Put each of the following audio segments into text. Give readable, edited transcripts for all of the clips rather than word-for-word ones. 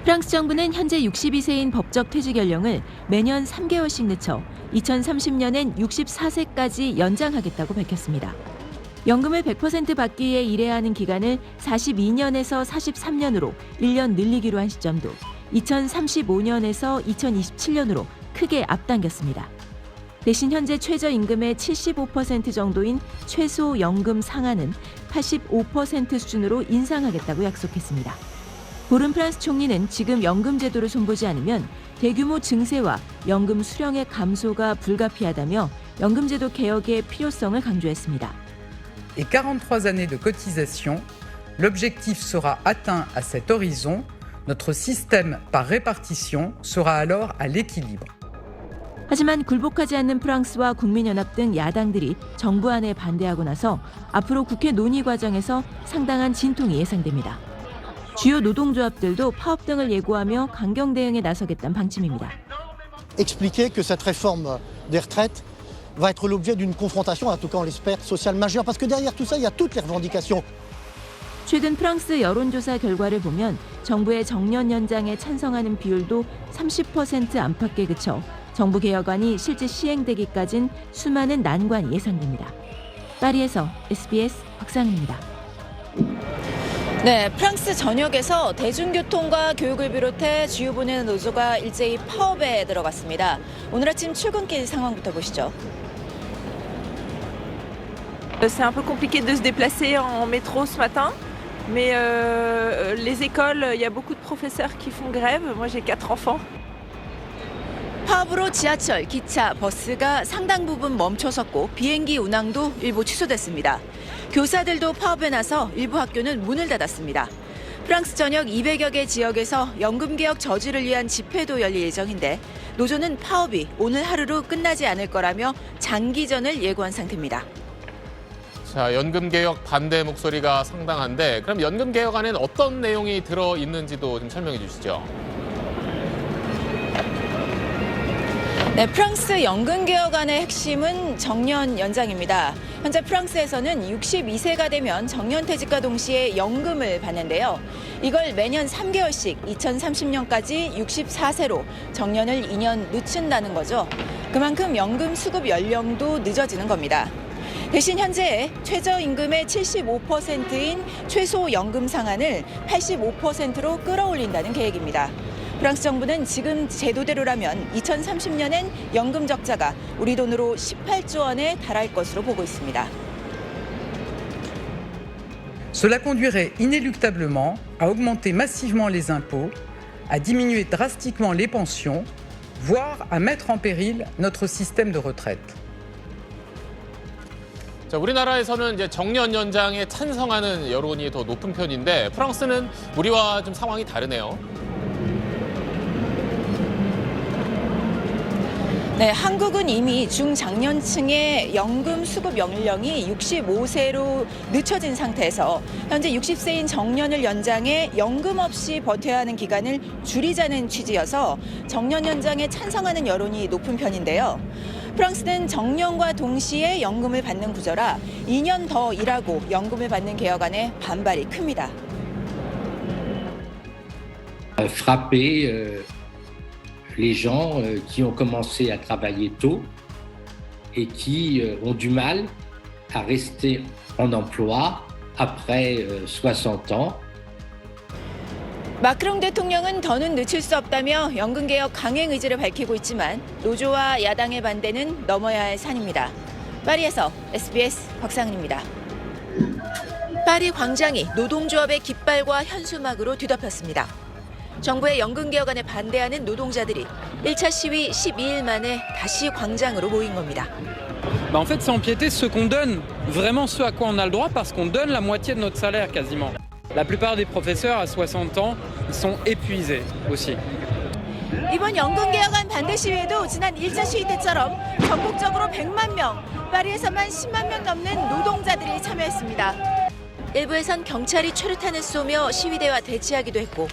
프랑스 정부는 현재 62세인 법적 퇴직 연령을 매년 3개월씩 늦춰 2030년엔 64세까지 연장하겠다고 밝혔습니다. 연금을 100% 받기 위해 일해야 하는 기간을 42년에서 43년으로 1년 늘리기로 한 시점도 2035년에서 2027년으로 크게 앞당겼습니다. 대신 현재 최저임금의 75% 정도인 최소연금 상한은 85% 수준으로 인상하겠다고 약속했습니다. 보른 프랑스 총리는 지금 연금 제도를 손보지 않으면 대규모 증세와 연금 수령의 감소가 불가피하다며 연금 제도 개혁의 필요성을 강조했습니다. Et 43 années de cotisation, l'objectif sera atteint à cet horizon. Notre système par répartition sera alors à l'équilibre. 하지만 굴복하지 않는 프랑스와 국민연합 등 야당들이 정부안에 반대하고 나서 앞으로 국회 논의 과정에서 상당한 진통이 예상됩니다. 주요 노동조합들도 파업 등을 예고하며 강경 대응에 나서겠다는 방침입니다. Expliquer que cette réforme des retraites va être l'objet d'une confrontation, en tout cas on l'espère, sociale majeure, parce que derrière tout ça, il y a toutes les revendications. 최근 프랑스 여론조사 결과를 보면 정부의 정년 연장에 찬성하는 비율도 30% 안팎에 그쳐 정부 개혁안이 실제 시행되기까진 수많은 난관이 예상됩니다. 파리에서 SBS 박상은입니다. 네, 프랑스 전역에서 대중교통과 교육을 비롯해 주요 분야 노조가 일제히 파업에 들어갔습니다. 오늘 아침 출근길 상황부터 보시죠. C'est un peu compliqué de se déplacer en métro ce matin, mais les écoles, il y a beaucoup de professeurs qui font grève. Moi, j'ai 4 enfants. 파업으로 지하철, 기차, 버스가 상당 부분 멈춰섰고 비행기 운항도 일부 취소됐습니다. 교사들도 파업에 나서 일부 학교는 문을 닫았습니다. 프랑스 전역 200여 개 지역에서 연금개혁 저지를 위한 집회도 열릴 예정인데 노조는 파업이 오늘 하루로 끝나지 않을 거라며 장기전을 예고한 상태입니다. 자, 연금개혁 반대 목소리가 상당한데 그럼 연금개혁안에는 어떤 내용이 들어있는지도 좀 설명해 주시죠. 네, 프랑스 연금개혁안의 핵심은 정년 연장입니다. 현재 프랑스에서는 62세가 되면 정년퇴직과 동시에 연금을 받는데요. 이걸 매년 3개월씩 2030년까지 64세로 정년을 2년 늦춘다는 거죠. 그만큼 연금 수급 연령도 늦어지는 겁니다. 대신 현재 최저임금의 75%인 최소연금 상한을 85%로 끌어올린다는 계획입니다. 프랑스 정부는 지금 제도대로라면 2030년엔 연금 적자가 우리 돈으로 18조 원에 달할 것으로 보고 있습니다. Cela conduirait inéluctablement à augmenter massivement les impôts, à diminuer drastiquement les pensions, voire à mettre en péril notre système de retraite. 자, 우리나라에서는 이제 정년 연장에 찬성하는 여론이 더 높은 편인데 프랑스는 우리와 좀 상황이 다르네요. 네, 한국은 이미 중장년층의 연금 수급 연령이 65세로 늦춰진 상태에서 현재 60세인 정년을 연장해 연금 없이 버텨야 하는 기간을 줄이자는 취지여서 정년 연장에 찬성하는 여론이 높은 편인데요. 프랑스는 정년과 동시에 연금을 받는 구조라 2년 더 일하고 연금을 받는 개혁안에 반발이 큽니다. Les gens qui ont commencé à travailler tôt et qui ont du mal à rester en emploi après 60 ans. 마크롱 대통령은 더는 늦출 수 없다며 연금개혁 강행 의지를 밝히고 있지만 노조와 야당의 반대는 넘어야 할 산입니다. 파리에서 SBS 박상은입니다. 파리 광장이 노동조합의 깃발과 현수막으로 뒤덮였습니다. 정부의 연금개혁안에 반대하는 노동자들이 1차 시위 12일 만에 다시 광장으로 모인 겁니다. En fait, c'est empiéter ce qu'on donne, vraiment ce à quoi on a le droit, parce qu'on donne la moitié de notre salaire quasiment. La plupart des professeurs à 60 ans sont épuisés aussi. 이번 연금개혁안 반대 시위에도 지난 1차 시위 때처럼 전국적으로 100만 명, 파리에서만 10만 명 넘는 노동자들이 참여했습니다. 일부에선 경찰이 최루탄을 쏘며 시위대와 대치하기도 했고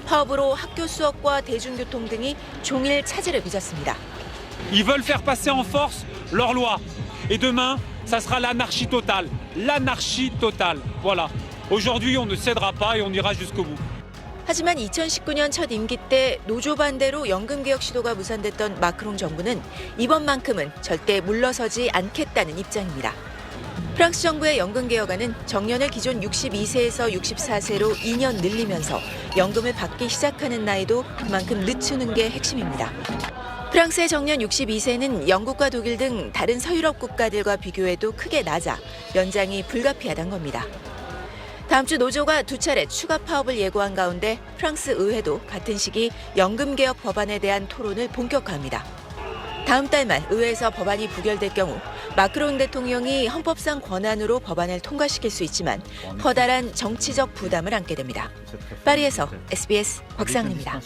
파업으로 학교 수업과 대중교통 등이 종일 차질을 빚었습니다. Ils veulent faire passer en force leur loi. Et demain, ça sera l'anarchie totale. L'anarchie totale. Voilà. Aujourd'hui, on ne cédera pas et on ira jusqu'au bout. 하지만 2019년 첫 임기 때 노조 반대로 연금개혁 시도가 무산됐던 마크롱 정부는 이번만큼은 절대 물러서지 않겠다는 입장입니다. 프랑스 정부의 연금개혁안은 정년을 기존 62세에서 64세로 2년 늘리면서 연금을 받기 시작하는 나이도 그만큼 늦추는 게 핵심입니다. 프랑스의 정년 62세는 영국과 독일 등 다른 서유럽 국가들과 비교해도 크게 낮아 연장이 불가피하다는 겁니다. 다음 주 노조가 2차례 추가 파업을 예고한 가운데 프랑스 의회도 같은 시기 연금개혁 법안에 대한 토론을 본격화합니다. 다음 달 말 의회에서 법안이 부결될 경우 마크롱 대통령이 헌법상 권한으로 법안을 통과시킬 수 있지만 커다란 정치적 부담을 안게 됩니다. 파리에서 SBS 곽상은입니다.